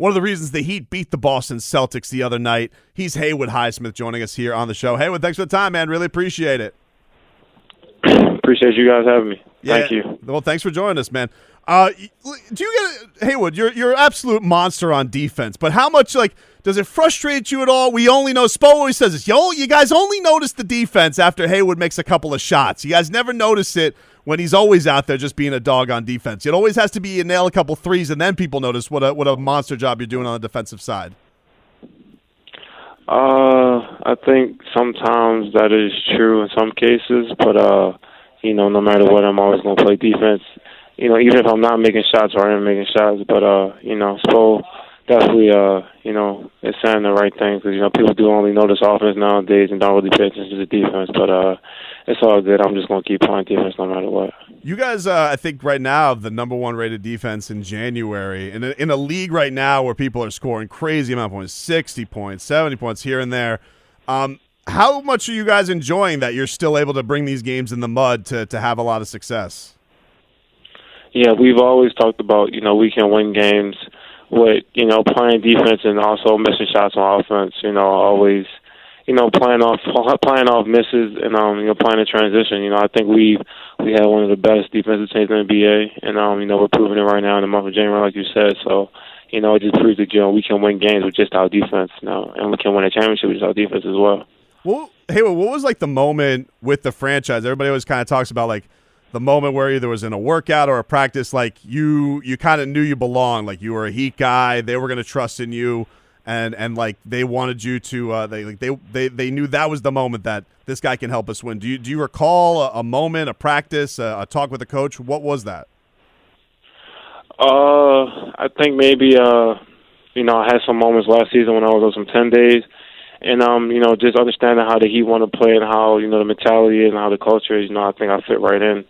one of the reasons the Heat beat the Boston Celtics the other night. He's Haywood Highsmith joining us here on the show. Haywood, thanks for the time, man. Really appreciate it. Appreciate you guys having me. Thank you. Well, thanks for joining us, man. Do you get Haywood? You're an absolute monster on defense, but how much does it frustrate you at all? We only know Spo always says this. You guys only notice the defense after Haywood makes a couple of shots. You guys never notice it when he's always out there just being a dog on defense. It always has to be you nail a couple threes and then people notice what a monster job you're doing on the defensive side. I think sometimes that is true in some cases, but no matter what, I'm always gonna play defense. Even if I'm not making shots or I am making shots, but Spo definitely is saying the right thing because people do only notice offense nowadays and don't really pay attention to the defense. But it's all good. I'm just gonna keep playing defense no matter what. You guys, I think right now have the number one rated defense in January in a league right now where people are scoring crazy amount of points, 60 points, 70 points here and there. How much are you guys enjoying that you're still able to bring these games in the mud to have a lot of success? Yeah, we've always talked about, we can win games with, playing defense and also missing shots on offense, always, playing off misses and, playing in transition. I think we have one of the best defensive teams in the NBA, and, we're proving it right now in the month of January, like you said. So, it just proves that, we can win games with just our defense now, and we can win a championship with just our defense as well. Well, Haywood, what was the moment with the franchise? Everybody always kind of talks about the moment where either was in a workout or a practice, you kind of knew you belonged, you were a Heat guy, they were going to trust in you, and they wanted you to. They knew that was the moment that this guy can help us win. Do you recall a moment, a practice, a talk with a coach? What was that? I think maybe I had some moments last season when I was on some 10 days. And, just understanding how the Heat want to play and how, the mentality is and how the culture is, I think I fit right in,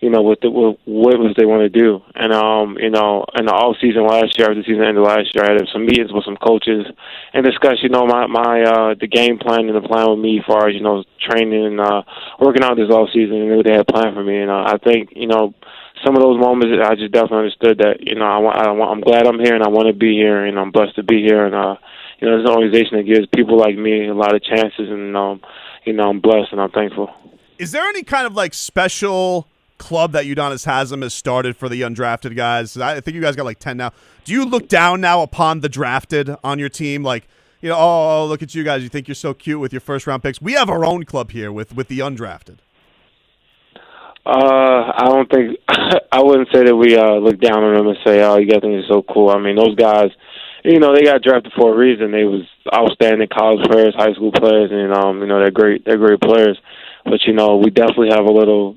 with what they want to do. And, in the off season last year, after the season ended last year, I had some meetings with some coaches and discussed, the game plan and the plan with me as far as, training and working out this off season and what they had planned for me. And I think, some of those moments I just definitely understood that, I'm glad I'm here and I want to be here and I'm blessed to be here. And, it's an organization that gives people like me a lot of chances, and I'm blessed and I'm thankful. Is there any kind of special club that Udonis Haslem has started for the undrafted guys? I think you guys got 10 now. Do you look down now upon the drafted on your team? Oh, look at you guys. You think you're so cute with your first round picks. We have our own club here with the undrafted. I don't think I wouldn't say that we look down on them and say, "Oh, you guys think it's so cool." I mean, those guys. They got drafted for a reason. They was outstanding college players, high school players, and they're great. They're great players. But we definitely have a little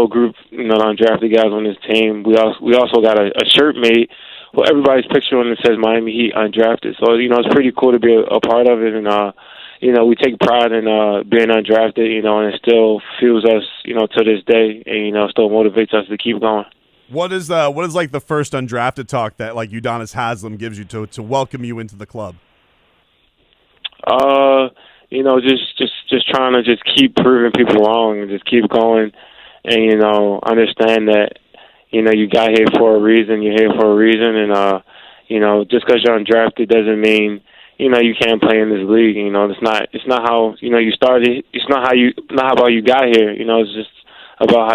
group, undrafted guys on this team. We also got a shirt made with everybody's picture on it that says Miami Heat undrafted. So it's pretty cool to be a part of it, and we take pride in being undrafted, and it still fuels us, to this day, and still motivates us to keep going. What is the first undrafted talk that Udonis Haslem gives you to welcome you into the club? Just trying to just keep proving people wrong and just keep going, and understand that you got here for a reason. You're here for a reason, and just because you're undrafted doesn't mean you can't play in this league. It's not how you started. It's not how you got here. It's just about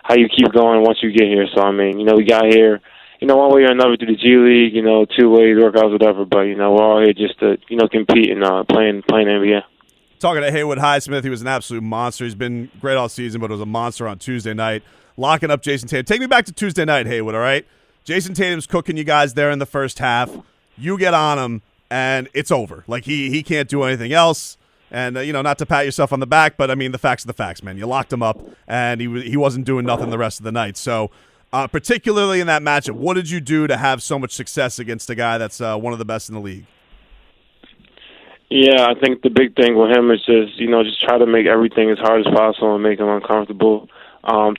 how you keep going once you get here. So, we got here, one way or another through the G League, 2 ways, workouts, whatever. But, we're all here just to, compete and playing NBA. Talking to Haywood Highsmith, he was an absolute monster. He's been great all season, but was a monster on Tuesday night, locking up Jayson Tatum. Take me back to Tuesday night, Haywood, all right? Jayson Tatum's cooking you guys there in the first half. You get on him, and it's over. He can't do anything else. And, not to pat yourself on the back, but, the facts are the facts, man. You locked him up, and he wasn't doing nothing the rest of the night. So, particularly in that matchup, what did you do to have so much success against a guy that's one of the best in the league? Yeah, I think the big thing with him is just try to make everything as hard as possible and make him uncomfortable.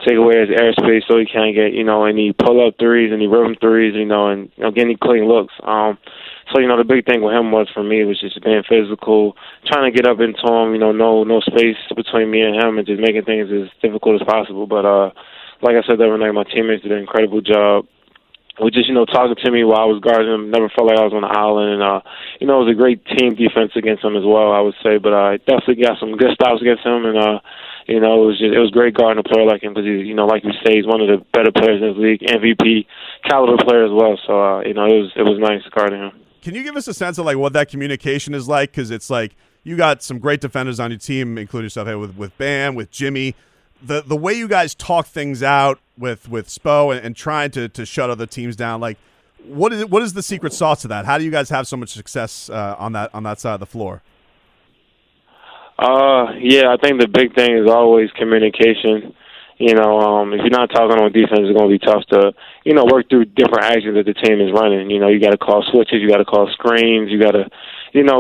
Take away his airspace so he can't get, any pull-up threes, any rhythm threes, and get any clean looks. So, the big thing with him was just being physical, trying to get up into him, no space between me and him, and just making things as difficult as possible. But like I said the other night, my teammates did an incredible job was just, talking to me while I was guarding him. Never felt like I was on the island. And, it was a great team defense against him as well, I would say. But I definitely got some good stops against him. And, it was great guarding a player like him because, like you say, he's one of the better players in this league, MVP caliber player as well. So, it was nice guarding him. Can you give us a sense of, like, what that communication is like? Because it's like you got some great defenders on your team, including yourself here with Bam, with Jimmy. The way you guys talk things out with Spo and trying to shut other teams down, like what is the secret sauce to that? How do you guys have so much success on that side of the floor? I think the big thing is always communication. If you're not talking on defense, it's going to be tough to, work through different actions that the team is running. You got to call switches, you got to call screens, you got to,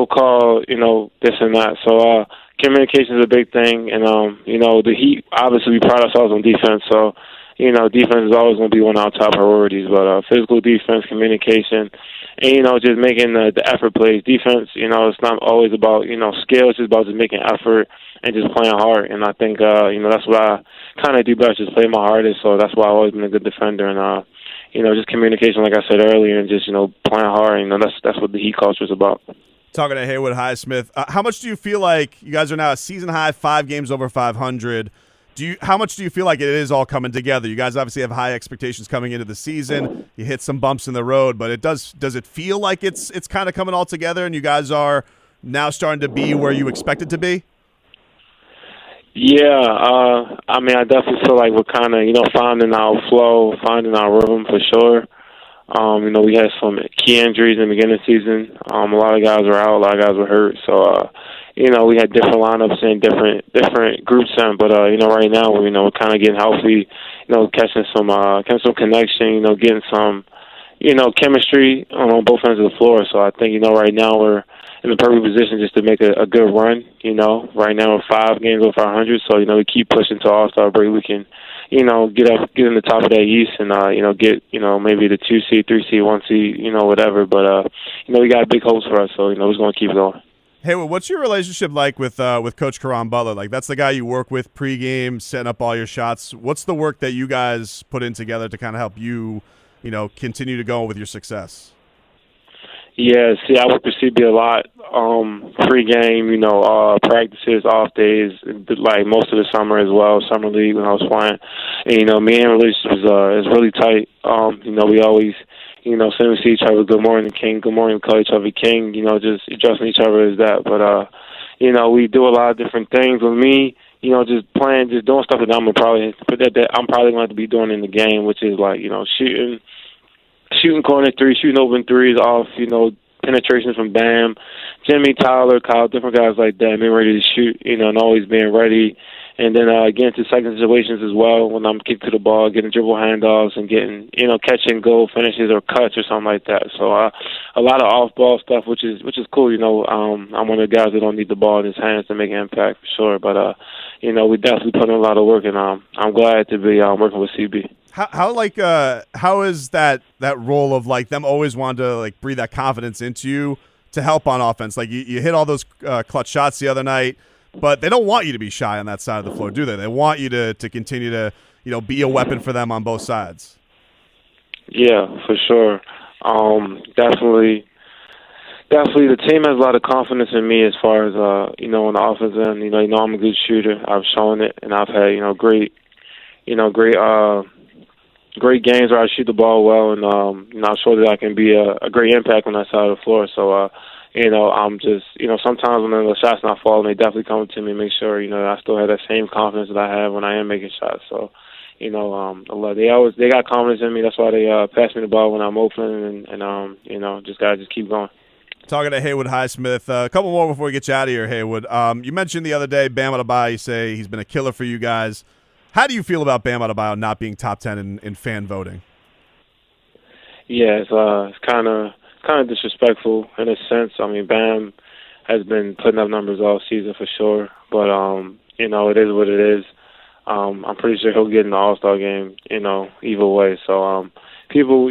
call, this and that. So, communication is a big thing. And, the Heat, obviously we pride ourselves on defense. So, defense is always going to be one of our top priorities. But physical defense, communication, and, just making the effort plays. Defense, it's not always about, skill. It's just about just making effort and just playing hard. And I think, that's what I kind of do best, just play my hardest. So that's why I've always been a good defender. And, just communication, like I said earlier, and just, playing hard. That's what the Heat culture is about. Talking to Haywood Highsmith, how much do you feel like you guys are now a season high, 5 games over 500? How much do you feel like it is all coming together? You guys obviously have high expectations coming into the season. You hit some bumps in the road, but does it feel like it's kind of coming all together and you guys are now starting to be where you expect it to be? Yeah, I definitely feel like we're kind of, finding our flow, finding our rhythm for sure. We had some key injuries in the beginning of the season. A lot of guys were out, a lot of guys were hurt. So, we had different lineups and different groups in. But, right now, we're kind of getting healthy, catching some connection, getting some, chemistry on both ends of the floor. So I think, right now we're in the perfect position just to make a good run. Right now we're 5 games over 500. So, we keep pushing to All-Star break. We can, get in the top of that East and, get, maybe the 2 seed, 3 seed, 1 seed, whatever. But, we got big hopes for us. So, we're just going to keep going. Hey, what's your relationship like with Coach Butler? Like, that's the guy you work with pregame, setting up all your shots. What's the work that you guys put in together to kind of help you, continue to go with your success? Yeah, I work with CB a lot. Pregame, practices, off days, like most of the summer as well, summer league when I was playing. And, me and relationship is really tight. We always, send we see each other, good morning, King, good morning, call each other King, just addressing each other as that. But, we do a lot of different things. With me, just playing, just doing stuff that I'm probably going to be doing in the game, which is like, shooting corner threes, shooting open threes off, penetrations from Bam, Jimmy, Tyler, Kyle, different guys like that, being ready to shoot, and always being ready. And then getting into second situations as well when I'm kicking to the ball, getting dribble handoffs and getting, catching goal finishes or cuts or something like that. So a lot of off-ball stuff, which is cool. I'm one of the guys that don't need the ball in his hands to make an impact for sure. But, we definitely put in a lot of work, and I'm glad to be working with CB. How is that role of like them always wanting to like breathe that confidence into you to help on offense? Like you hit all those clutch shots the other night, but they don't want you to be shy on that side of the floor, do they? They want you to continue to be a weapon for them on both sides. Yeah, for sure. Definitely the team has a lot of confidence in me as far as on the offense end. I'm a good shooter. I've shown it, and I've had great games where I shoot the ball well, and I show that I can be a great impact on that side of the floor. So I'm just sometimes when the shots not falling, they definitely come to me, make sure I still have that same confidence that I have when I am making shots. So they got confidence in me. That's why they pass me the ball when I'm open, and just gotta keep going. Talking to Haywood Highsmith. A couple more before we get you out of here, Haywood. You mentioned the other day Bam Adebayo. You say he's been a killer for you guys. How do you feel about Bam Adebayo not being top 10 in fan voting? Yeah, it's kind of disrespectful in a sense. I mean, Bam has been putting up numbers all season for sure, but it is what it is. I'm pretty sure he'll get in the All-Star game, either way. So people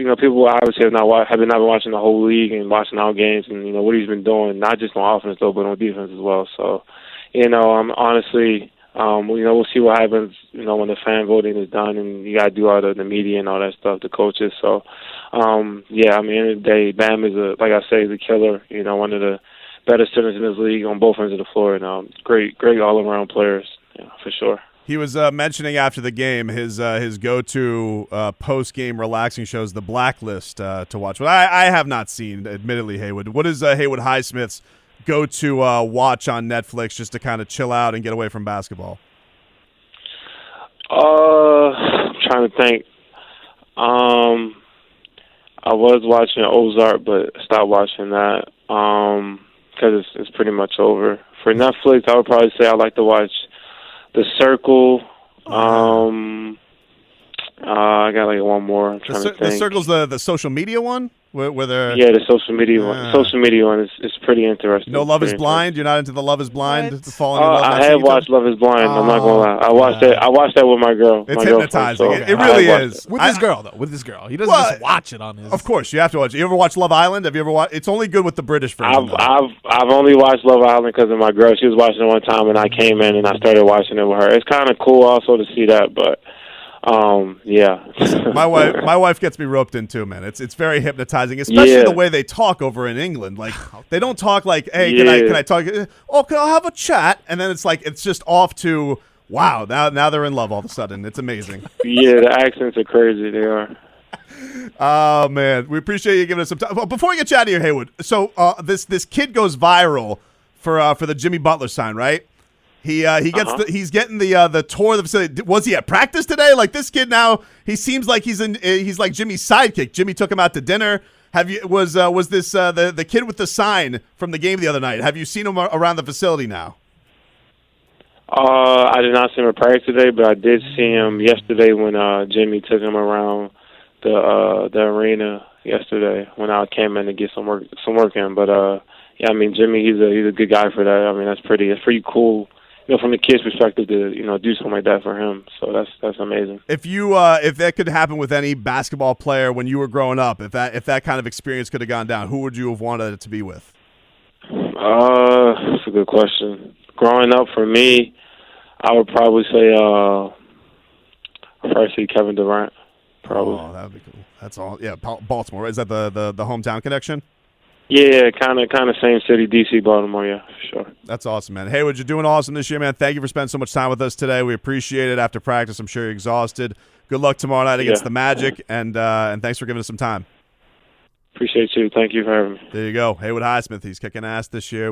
obviously have not been watching the whole league and watching our games and what he's been doing, not just on offense though, but on defense as well. So I'm honestly we'll see what happens, when the fan voting is done and you got to do all the media and all that stuff, the coaches. So, yeah, I mean, end of the day, Bam is like I say, is a killer. One of the better centers in this league on both ends of the floor, and great all-around players, for sure. He was mentioning after the game his go-to post-game relaxing show is The Blacklist to watch. But I have not seen, admittedly, Haywood. What is Haywood Highsmith's go-to watch on Netflix just to kind of chill out and get away from basketball? I'm trying to think. I was watching Ozark, but stopped watching that because it's pretty much over. For Netflix, I would probably say I like to watch The Circle. I got like one more. I'm trying to think. The Circle's the social media one? Where they're... Yeah, the social media one. Social media one is pretty interesting. No Love is Blind? You're not into the Love is Blind? Falling in love I have watched Love is Blind. I'm not gonna lie. I watched that with my girl. It's my hypnotizing. So it really is. With this girl, though. With this girl. He doesn't just watch it on his... Of course, you have to watch it. You ever watch Love Island? Have you ever watched... It's only good with the British version. I've only watched Love Island because of my girl. She was watching it one time, and I came in and I started watching it with her. It's kind of cool also to see that, but... yeah. my wife gets me roped in too, man. It's very hypnotizing, especially the way they talk over in England. Like they don't talk like, "Hey, can I talk? Oh, can I have a chat?" And then it's like it's just off to wow. Now they're in love all of a sudden. It's amazing. Yeah, the accents are crazy. They are. Oh man, we appreciate you giving us some time. Well, before we get you out of here, Haywood. So this kid goes viral for the Jimmy Butler sign, right? He gets he's getting the tour of the facility. Was he at practice today? Like this kid now, he seems like he's like Jimmy's sidekick. Jimmy took him out to dinner. Was this the kid with the sign from the game the other night? Have you seen him around the facility now? I did not see him at practice today, but I did see him yesterday when Jimmy took him around the arena yesterday when I came in to get some work in. But yeah, I mean Jimmy, he's a good guy for that. I mean that's pretty cool. From the kid's perspective to do something like that for him, so that's amazing. If that could happen with any basketball player when you were growing up, if that kind of experience could have gone down, who would you have wanted it to be with? That's a good question. Growing up for me, I would probably say Kevin Durant. Probably. Oh, that would be cool. That's all. Yeah, Baltimore. Is that the hometown connection? Yeah, kind of same city, D.C., Baltimore, yeah, for sure. That's awesome, man. Haywood, you're doing awesome this year, man. Thank you for spending so much time with us today. We appreciate it. After practice, I'm sure you're exhausted. Good luck tomorrow night against the Magic, and thanks for giving us some time. Appreciate you. Thank you for having me. There you go. Haywood Highsmith, he's kicking ass this year.